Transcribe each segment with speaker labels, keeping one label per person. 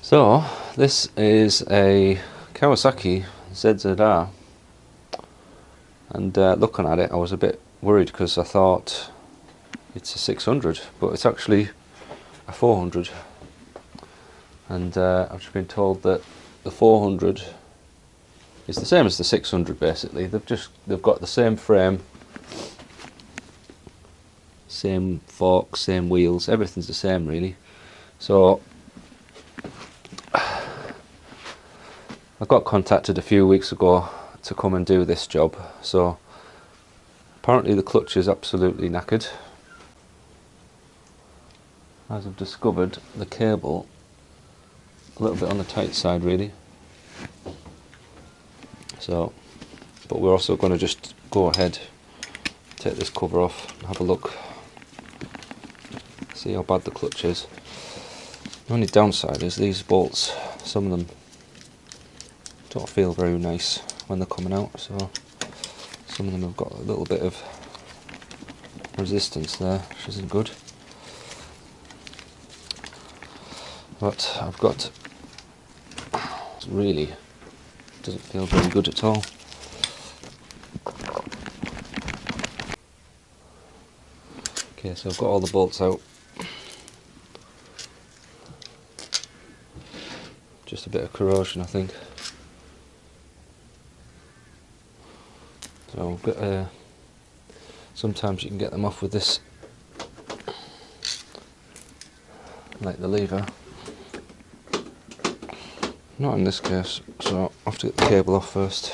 Speaker 1: So this is a Kawasaki ZZR, and looking at it I was a bit worried because I thought it's a 600, but it's actually a 400, and I've just been told that the 400 is the same as the 600 basically. They've got the same frame, same forks, same wheels, everything's the same really. So I got contacted a few weeks ago to come and do this job. So apparently the clutch is absolutely knackered. As I've discovered, the cable a little bit on the tight side really. So, but we're also going to just go ahead, take this cover off and have a look, see how bad the clutch is. The only downside is these bolts, some of them don't feel very nice when they're coming out, so some of them have got a little bit of resistance there, which isn't good. But I've got, it really doesn't feel very good at all. Okay, so I've got all the bolts out. Just a bit of corrosion, I think. So a bit, sometimes you can get them off with this, like the lever. Not in this case, so I have to get the cable off first.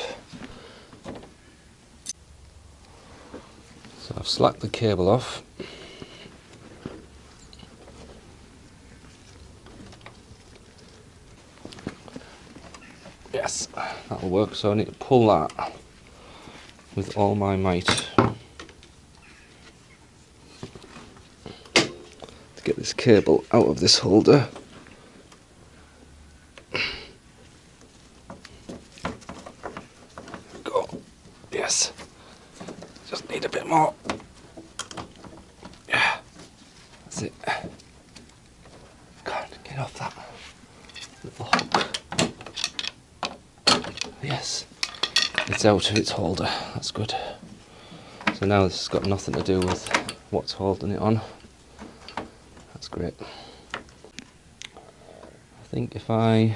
Speaker 1: So I've slacked the cable off. Yes, that'll work. So I need to pull that with all my might to get this cable out of this holder. Go. Yes. Just need a bit more. Yeah. That's it. Can't get off that little hook. Yes. It's out of its holder, that's good. So now this has got nothing to do with what's holding it on. That's great. I think if I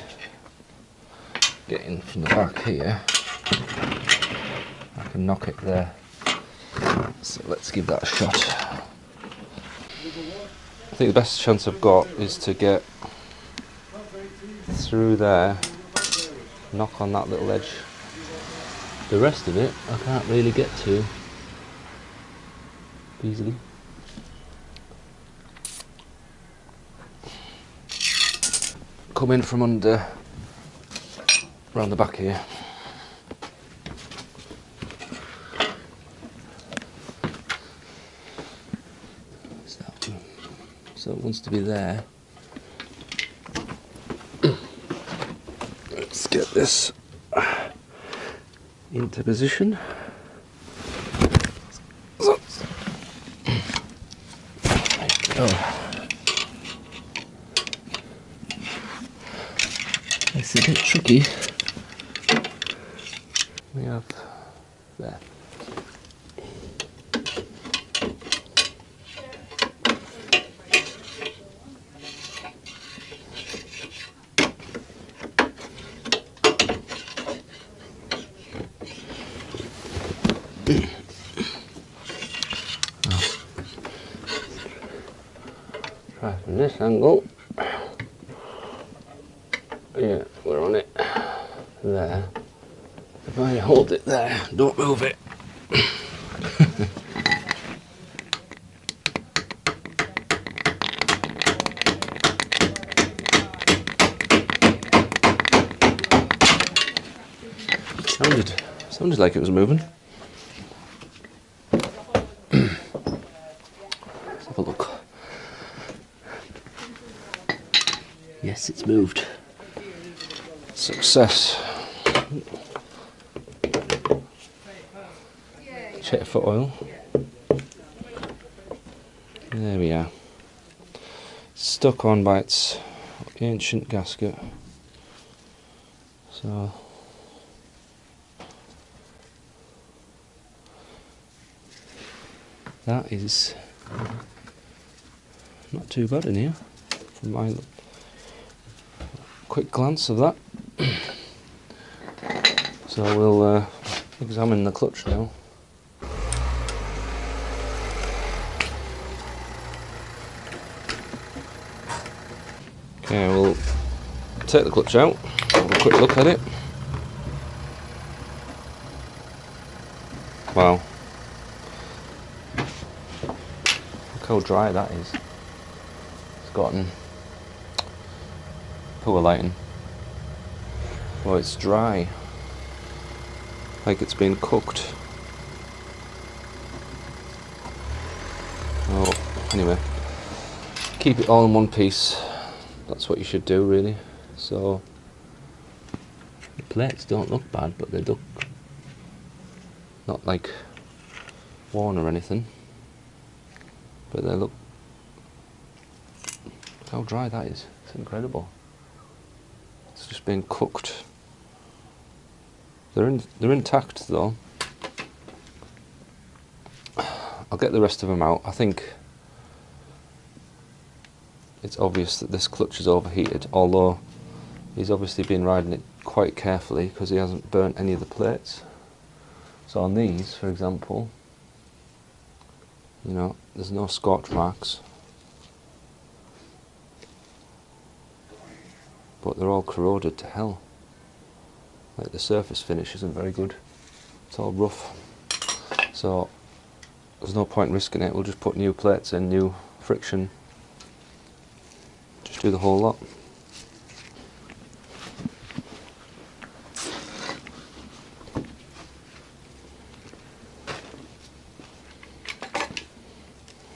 Speaker 1: get in from the back here, I can knock it there. So let's give that a shot. I think the best chance I've got is to get through there, knock on that little edge. The rest of it I can't really get to easily. Come in from under, around the back here. So it wants to be there. Let's get this into position. So, there we go. It's a bit tricky. We have there. Try from this angle. Yeah, we're on it. There. If I hold it there, don't move it. Sounded like it was moving. Let's have a look. Yes, it's moved. Success. Check for oil. There we are. Stuck on by its ancient gasket. So that is not too bad in here from my quick glance of that. So we'll examine the clutch now. Okay, we'll take the clutch out, have a quick look at it. Wow. Look how dry that is. It's gotten poor lighting. Well, it's dry. Like it's been cooked. Oh, anyway. Keep it all in one piece. That's what you should do, really. So the plates don't look bad, but they look not like worn or anything. But they look how dry that is. It's incredible. It's just been cooked. They're intact though. I'll get the rest of them out. I think it's obvious that this clutch is overheated, although he's obviously been riding it quite carefully because he hasn't burnt any of the plates. So on these, for example, you know, there's no scorch marks, but they're all corroded to hell. Like the surface finish isn't very good. It's all rough. So there's no point risking it. We'll just put new plates in, new friction. Just do the whole lot.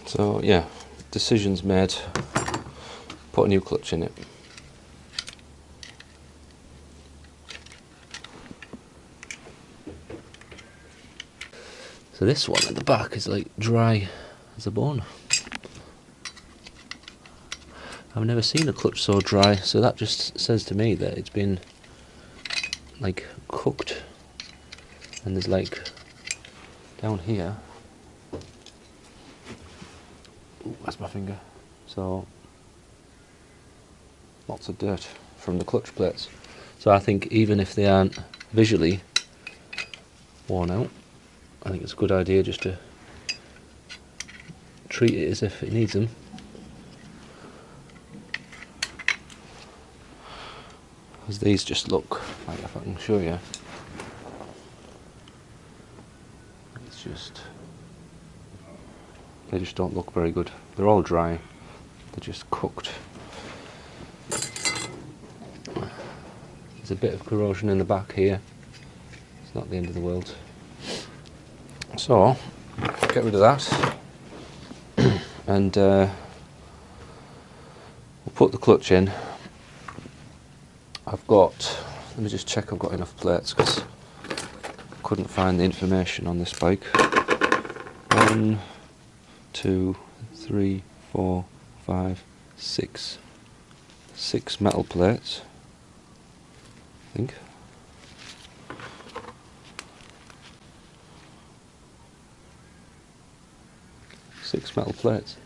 Speaker 1: So yeah, decisions made. Put a new clutch in it. So this one at the back is like dry as a bone. I've never seen a clutch so dry, so that just says to me that it's been like cooked. And there's like down here, ooh, that's my finger, so lots of dirt from the clutch plates. So I think even if they aren't visually worn out, I think it's a good idea just to treat it as if it needs them. Because these just look, like if I can show you, it's just, they just don't look very good. They're all dry, they're just cooked. There's a bit of corrosion in the back here. It's not the end of the world. So, get rid of that, and we'll put the clutch in. I've got, let me just check I've got enough plates because I couldn't find the information on this bike. 1, 2, 3, 4, 5, 6. 6 metal plates, I think. Six metal plates.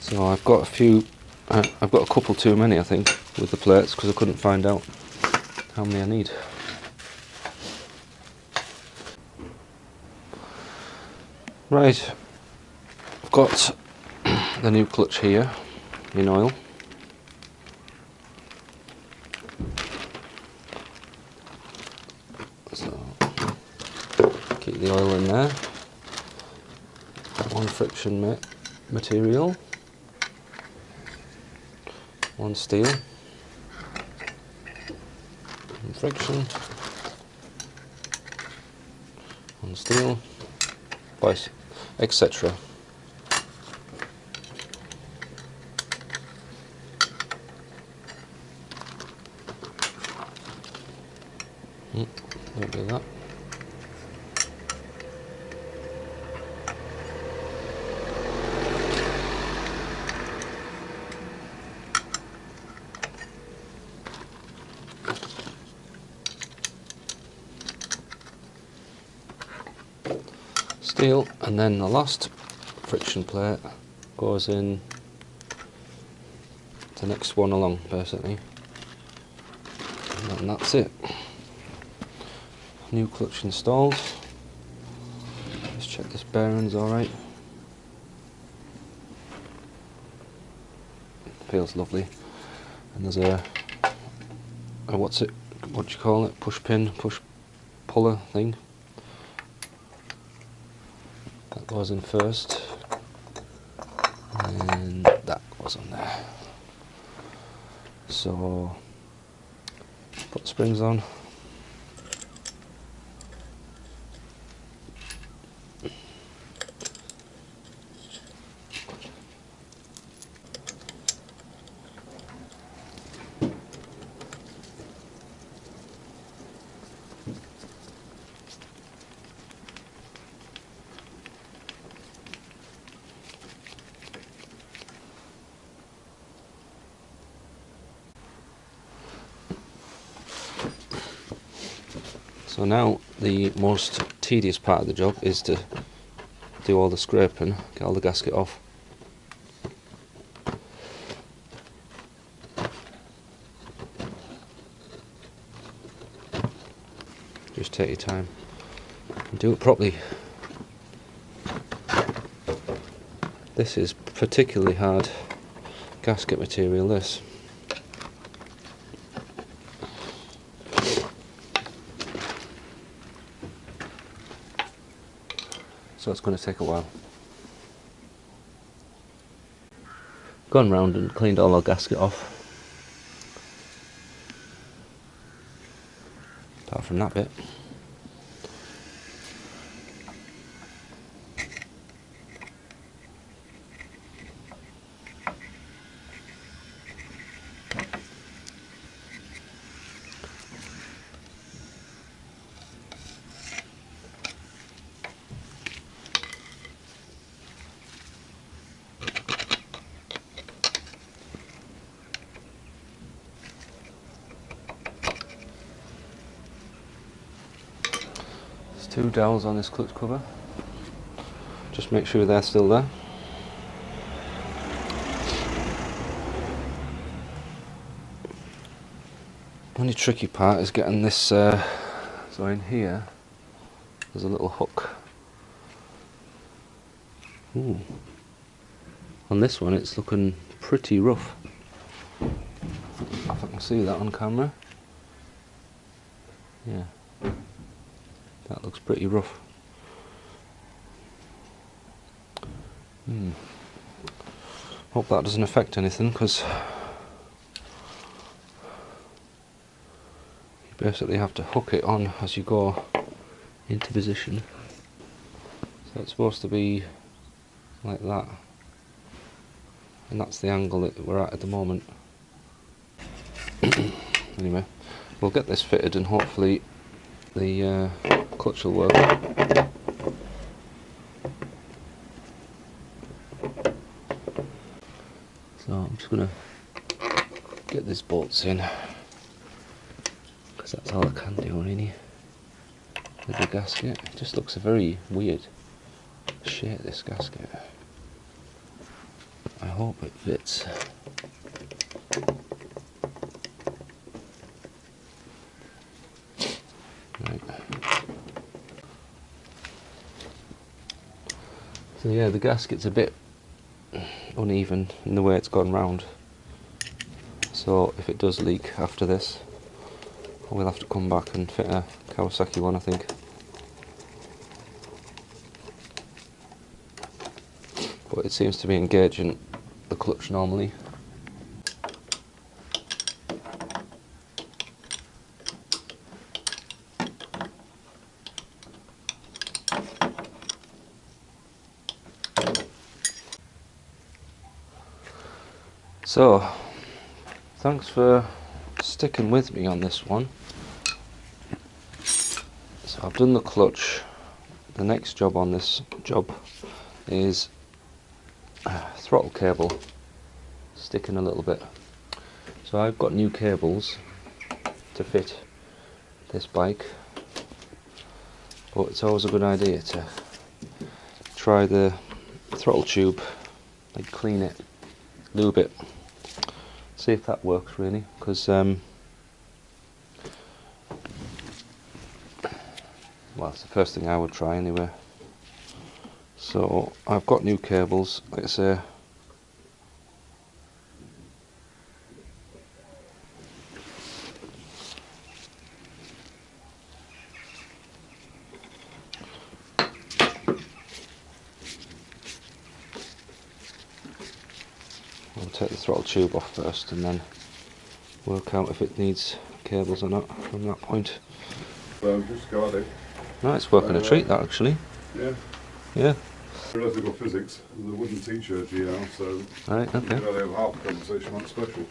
Speaker 1: So I've got a few, I've got a couple too many I think with the plates because I couldn't find out how many I need. Right, I've got the new clutch here in oil. So keep the oil in there. One friction material, one steel, one friction, one steel, vice, etc. Don't do that. steel, and then the last friction plate goes in the next one along basically, and that's it. New clutch installed. Let's check this bearing's alright. Feels lovely. And there's a what do you call it? Push pin, push puller thing. That goes in first. And that goes on there. So put springs on. So now the most tedious part of the job is to do all the scraping, get all the gasket off. Just take your time and do it properly. This is particularly hard gasket material, this. So it's going to take a while. Gone round and cleaned all our gasket off. Apart from that bit. Two dowels on this clutch cover. Just make sure they're still there. Only tricky part is getting this, so in here there's a little hook. Ooh. On this one it's looking pretty rough. If I can see that on camera. Yeah. That looks pretty rough. Hope that doesn't affect anything, because you basically have to hook it on as you go into position. So it's supposed to be like that, and that's the angle that we're at the moment. Anyway, we'll get this fitted and hopefully the clutch will work. So I'm just going to get these bolts in, because that's all I can do really with the gasket. It just looks a very weird shape, this gasket. I hope it fits. Right. So yeah, the gasket's a bit uneven in the way it's gone round. So if it does leak after this, we'll have to come back and fit a Kawasaki one, I think. But it seems to be engaging the clutch normally. So, thanks for sticking with me on this one. So I've done the clutch. The next job on this job is throttle cable sticking a little bit. So I've got new cables to fit this bike, but it's always a good idea to try the throttle tube, like clean it, lube it, see if that works really, because well, it's the first thing I would try anyway. So I've got new cables, like I say. I'll take the throttle tube off first and then work out if it needs cables or not from that point.
Speaker 2: Just got it.
Speaker 1: No, it's working a treat that actually.
Speaker 2: Yeah.
Speaker 1: Yeah.
Speaker 2: Theoretical physics, and they wouldn't teach you GL, so
Speaker 1: Right, okay.
Speaker 2: you've got to have half the conversation on special.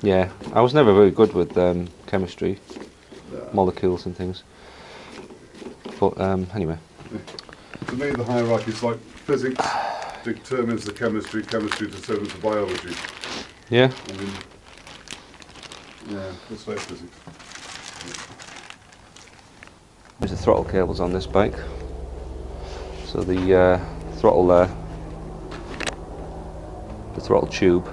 Speaker 1: Yeah, I was never very good with chemistry,
Speaker 2: Yeah.
Speaker 1: molecules and things. But anyway.
Speaker 2: To me the hierarchy is like physics determines the chemistry, chemistry determines the biology.
Speaker 1: Yeah.
Speaker 2: I mean, yeah, let's say physics.
Speaker 1: There's the throttle cables on this bike. So the throttle there, the throttle tube,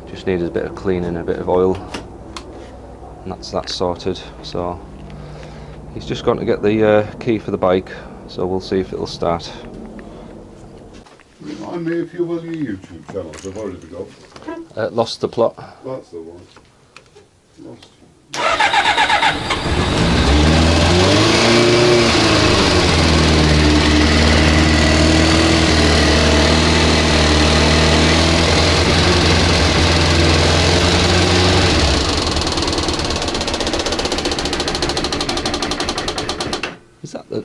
Speaker 1: just needed a bit of cleaning, a bit of oil, and that's that sorted. So he's just gone to get the key for the bike, so we'll see if it'll start.
Speaker 2: Remind me if you will your YouTube channels, I've already got.
Speaker 1: Lost the plot.
Speaker 2: That's the one. Lost.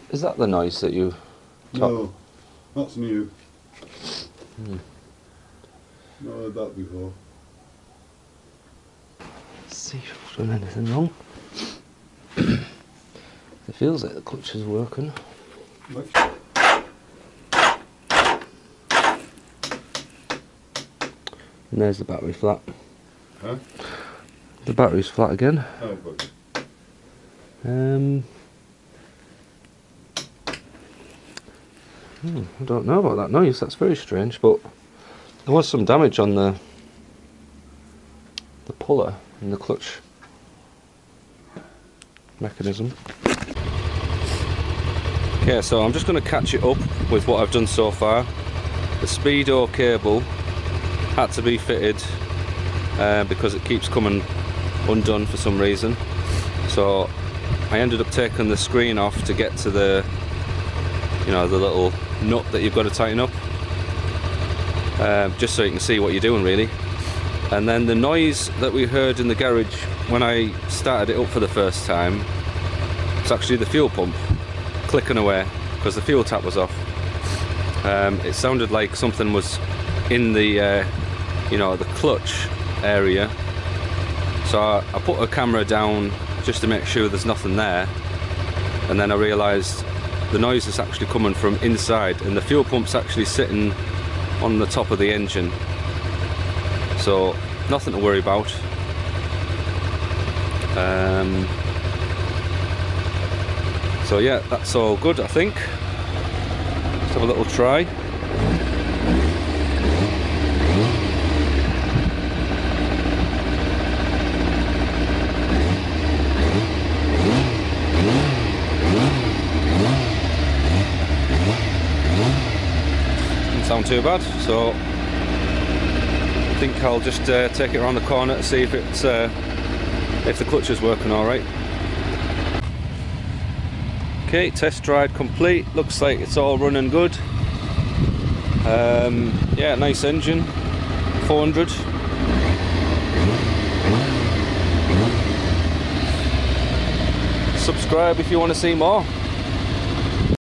Speaker 1: Is that the noise that you?
Speaker 2: No, that's new. Not heard that before.
Speaker 1: Let's see if I've done anything wrong. It feels like the clutch is working.
Speaker 2: Look.
Speaker 1: And there's the battery flat.
Speaker 2: Huh?
Speaker 1: The battery's flat again.
Speaker 2: Oh, but
Speaker 1: I don't know about that noise, that's very strange, but there was some damage on the puller in the clutch mechanism. Okay, so I'm just going to catch it up with what I've done so far. The speedo cable had to be fitted because it keeps coming undone for some reason. So I ended up taking the screen off to get to the, you know, the little nut that you've got to tighten up, just so you can see what you're doing really. And then the noise that we heard in the garage when I started it up for the first time, it's actually the fuel pump clicking away because the fuel tap was off. It sounded like something was in the you know, the clutch area, so I put a camera down just to make sure there's nothing there, and then I realised the noise is actually coming from inside, and the fuel pump's actually sitting on the top of the engine, so nothing to worry about. So yeah, that's all good, I think. Let's have a little try. Doesn't sound too bad, so I think I'll just take it around the corner to see if it's if the clutch is working all right. Okay, test ride complete. Looks like it's all running good. Yeah, nice engine. 400. Subscribe if you want to see more.